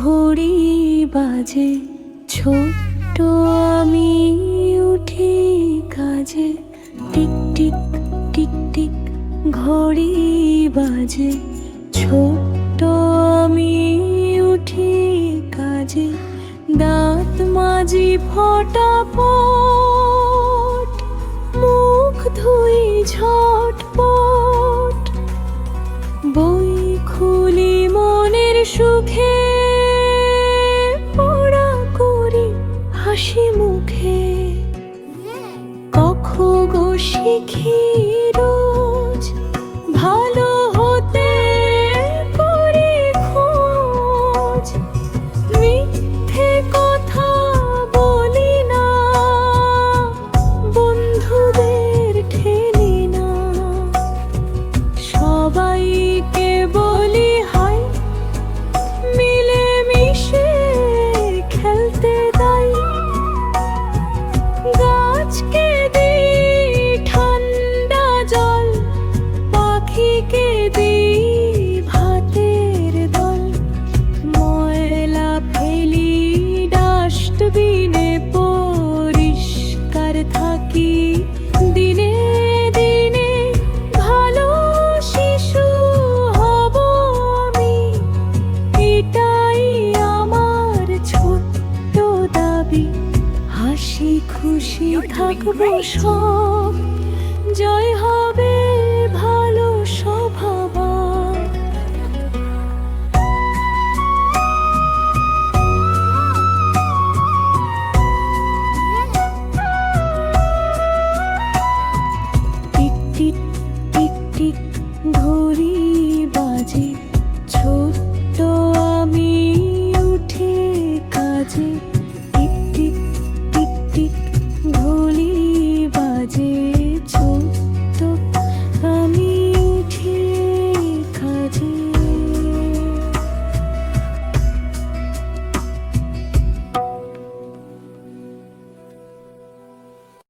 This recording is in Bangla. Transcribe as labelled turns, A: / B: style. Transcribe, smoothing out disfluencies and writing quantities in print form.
A: ঘড়ি বাজে, ছোট্ট আমি উঠি কাজে। টিক টিক টিক টিক ঘড়ি বাজে, ছোট্ট আমি উঠি কাজে। দাঁত মাজি ফটাফট, মুখ ধুই ঝটপট। বই খুলি মনের সুখে, পড়া করি হাসি মুখে। ক খ গ শিখি